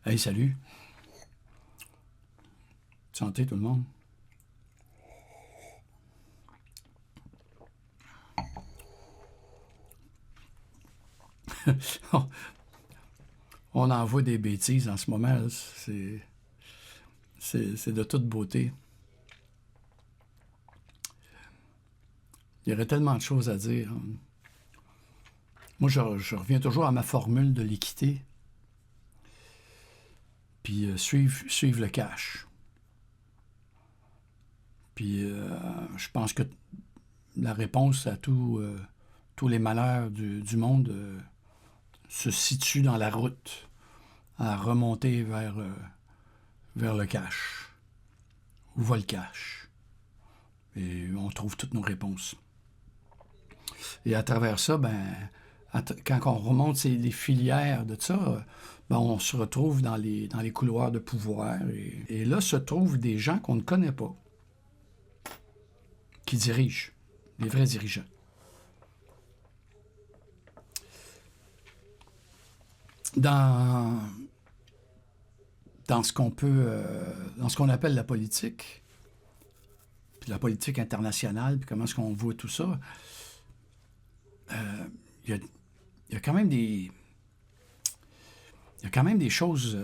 Hey, salut. Santé, tout le monde. On envoie des bêtises en ce moment. Là. C'est de toute beauté. Il y aurait tellement de choses à dire. Moi, je reviens toujours à ma formule de l'équité. Puis suivre le cash. Puis je pense que la réponse à tous les malheurs du monde se situe dans la route à remonter vers le cash. Où va le cash? Et on trouve toutes nos réponses. Et à travers ça, quand on remonte les filières de ça, on se retrouve dans les couloirs de pouvoir. Et là se trouvent des gens qu'on ne connaît pas, qui dirigent, des vrais dirigeants. Dans ce qu'on dans ce qu'on appelle la politique, puis la politique internationale, puis comment est-ce qu'on voit tout ça, il y a quand même des choses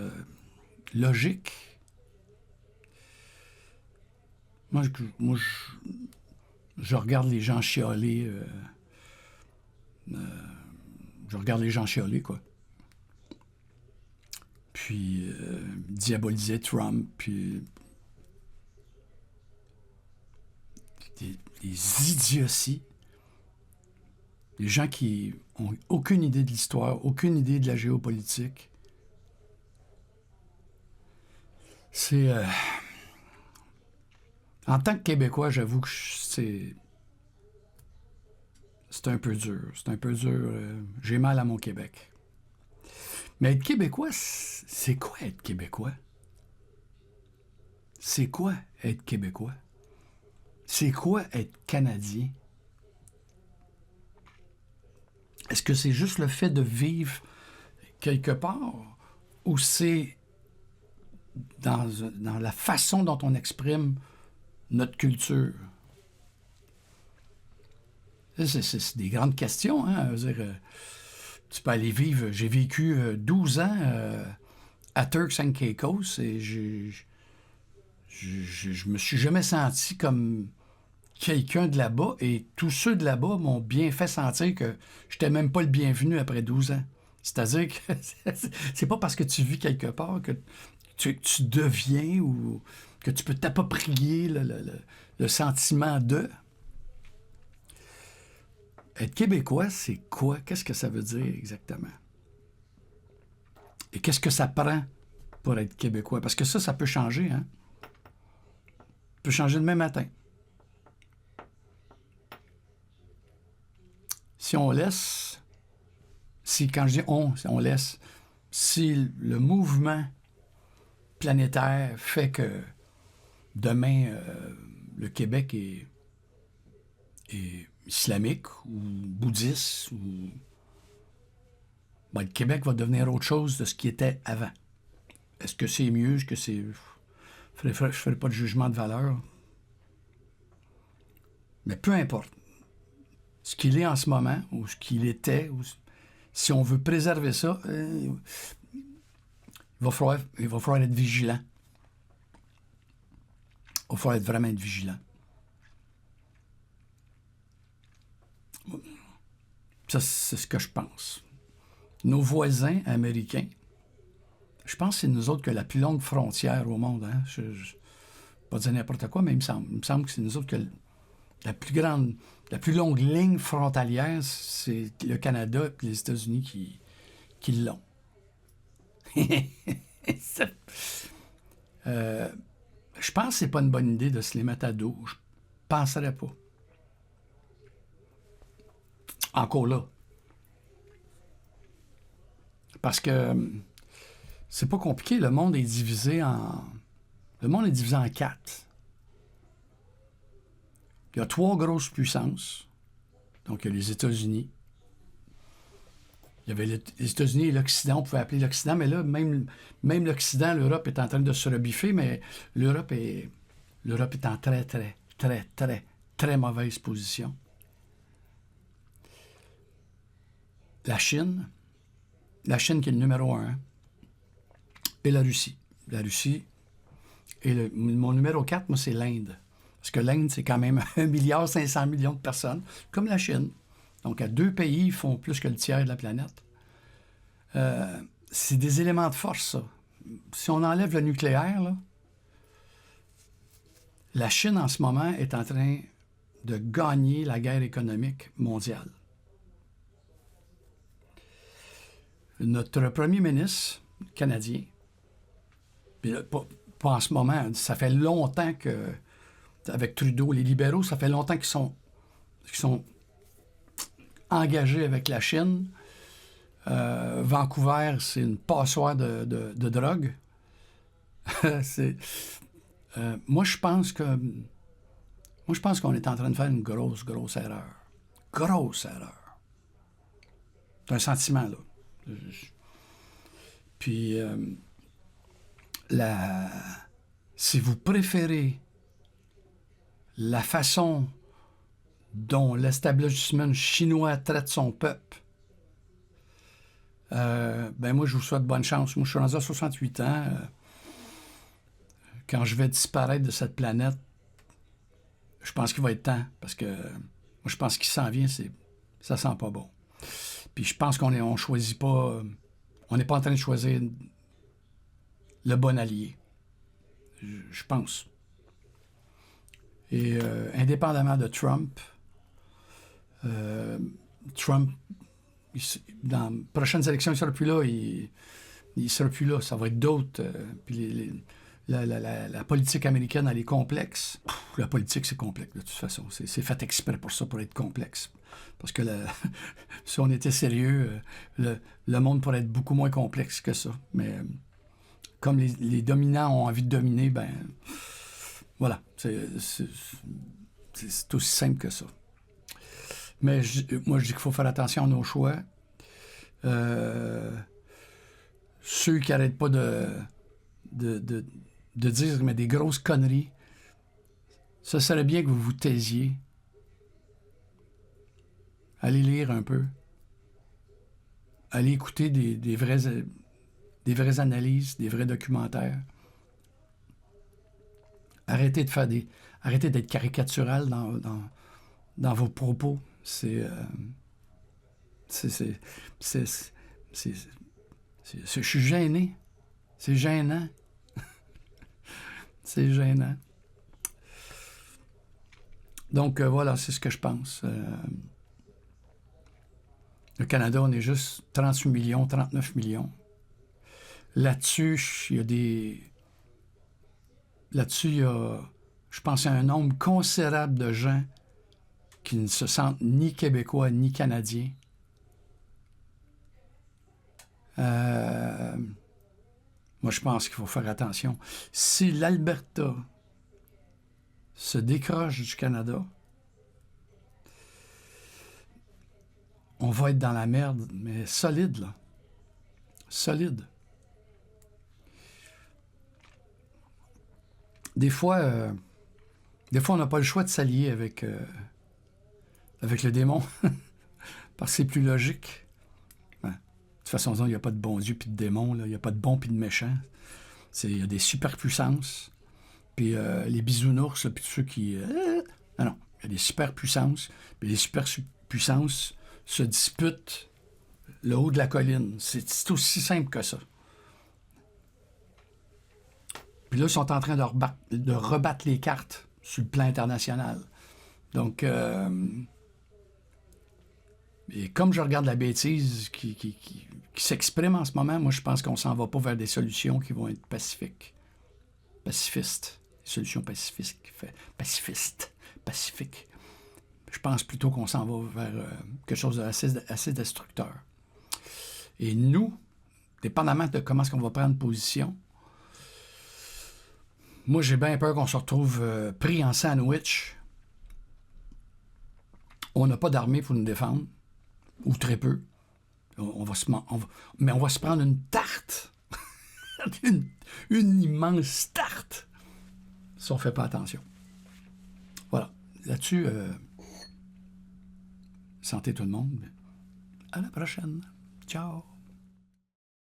logiques. Moi, je regarde les gens chialer. Je regarde les gens chialer, quoi. Puis diaboliser Trump, puis des idioties. Des gens qui ont aucune idée de l'histoire, aucune idée de la géopolitique. C'est... en tant que Québécois, j'avoue que c'est un peu dur. C'est un peu dur. J'ai mal à mon Québec. Mais être Québécois, c'est quoi être Québécois? C'est quoi être Québécois? C'est quoi être Canadien? Est-ce que c'est juste le fait de vivre quelque part ou c'est dans la façon dont on exprime notre culture? C'est des grandes questions, hein? Je veux dire, tu peux aller vivre... J'ai vécu 12 ans à Turks and Caicos et je me suis jamais senti comme quelqu'un de là-bas, et tous ceux de là-bas m'ont bien fait sentir que je n'étais même pas le bienvenu après 12 ans. C'est-à-dire que c'est pas parce que tu vis quelque part que tu deviens ou que tu peux t'approprier le sentiment de... Être Québécois, c'est quoi? Qu'est-ce que ça veut dire exactement? Et qu'est-ce que ça prend pour être Québécois? Parce que ça peut changer, hein? Ça peut changer demain matin. Si on laisse, quand je dis on laisse, si le mouvement planétaire fait que demain, le Québec est islamique ou bouddhiste, ou le Québec va devenir autre chose de ce qui était avant. Est-ce que c'est mieux? Est-ce que c'est... Je ne ferai pas de jugement de valeur. Mais peu importe. Ce qu'il est en ce moment, ou ce qu'il était, ou si on veut préserver ça, il va falloir être vigilant. Il va falloir vraiment être vigilant. Ça, c'est ce que je pense. Nos voisins américains, je pense que c'est nous autres qui avons la plus longue frontière au monde. Hein? Je ne vais pas dire n'importe quoi, mais il me semble que c'est nous autres qui avons la plus longue ligne frontalière, c'est le Canada et les États-Unis qui l'ont. Je pense que c'est pas une bonne idée de se les mettre à dos. Je penserais pas. Encore là. Parce que c'est pas compliqué. Le monde est divisé en 4. Il y a 3 grosses puissances. Donc, il y a les États-Unis. Il y avait les États-Unis et l'Occident, on pouvait appeler l'Occident, mais là, même l'Occident, l'Europe est en train de se rebiffer, mais l'Europe est en très, très, très, très, très mauvaise position. La Chine qui est le numéro 1, et la Russie. La Russie, et mon numéro 4, moi, c'est l'Inde. Parce que l'Inde, c'est quand même 1,5 milliard de personnes, comme la Chine. Donc, à 2 pays, ils font plus que le tiers de la planète. C'est des éléments de force, ça. Si on enlève le nucléaire, là, la Chine, en ce moment, est en train de gagner la guerre économique mondiale. Notre premier ministre canadien, puis là, pas en ce moment, ça fait longtemps que, avec Trudeau, les libéraux, ça fait longtemps qu'ils sont engagés avec la Chine. Vancouver, c'est une passoire de drogue. Moi, je pense qu'on est en train de faire une grosse, grosse erreur. Grosse erreur. C'est un sentiment, là. Puis, si vous préférez la façon dont l'establishment chinois traite son peuple, ben moi, je vous souhaite bonne chance. Moi, je suis rendu à 68 ans. Quand je vais disparaître de cette planète, je pense qu'il va être temps, parce que moi, je pense qu'il s'en vient, ça sent pas bon. Puis je pense on choisit pas, on n'est pas en train de choisir le bon allié. Je pense. Et indépendamment de Trump, dans les prochaines élections, il ne sera plus là. Il ne sera plus là. Ça va être d'autres. Puis la politique américaine, elle est complexe. La politique, c'est complexe, de toute façon. C'est fait exprès pour ça, pour être complexe. Parce que si on était sérieux, le monde pourrait être beaucoup moins complexe que ça. Mais comme les dominants ont envie de dominer, ben voilà. C'est aussi simple que ça. Mais moi, je dis qu'il faut faire attention à nos choix. Ceux qui n'arrêtent pas de dire mais des grosses conneries, ça serait bien que vous vous taisiez. Allez lire un peu. Allez écouter des vraies analyses, des vrais documentaires. Arrêtez d'être caricatural dans vos propos. Je suis gêné. C'est gênant. C'est gênant. Donc, voilà, c'est ce que je pense. Le Canada, on est juste 38 millions, 39 millions. Là-dessus, il y a, je pense, un nombre considérable de gens qui ne se sentent ni québécois ni canadiens. Moi, je pense qu'il faut faire attention. Si l'Alberta se décroche du Canada, on va être dans la merde, mais solide, là. Solide. Des fois, on n'a pas le choix de s'allier avec le démon, parce que c'est plus logique. Ouais. De toute façon, il n'y a pas de bon Dieu puis de démon, il n'y a pas de bon puis de méchant. Il y a des superpuissances, puis les bisounours, puis tous ceux qui... non, il y a des superpuissances, puis les superpuissances se disputent le haut de la colline. C'est aussi simple que ça. Puis là, ils sont en train de rebattre les cartes sur le plan international. Donc, et comme je regarde la bêtise qui s'exprime en ce moment, moi, je pense qu'on s'en va pas vers des solutions qui vont être pacifiques. Pacifistes. Des solutions pacifiques. Pacifiques. Je pense plutôt qu'on s'en va vers quelque chose d'assez destructeur. Et nous, dépendamment de comment est-ce qu'on va prendre position, moi, j'ai bien peur qu'on se retrouve pris en sandwich. On n'a pas d'armée pour nous défendre, ou très peu. Mais on va se prendre une tarte. une immense tarte. Si on ne fait pas attention. Voilà. Là-dessus, santé tout le monde. À la prochaine. Ciao.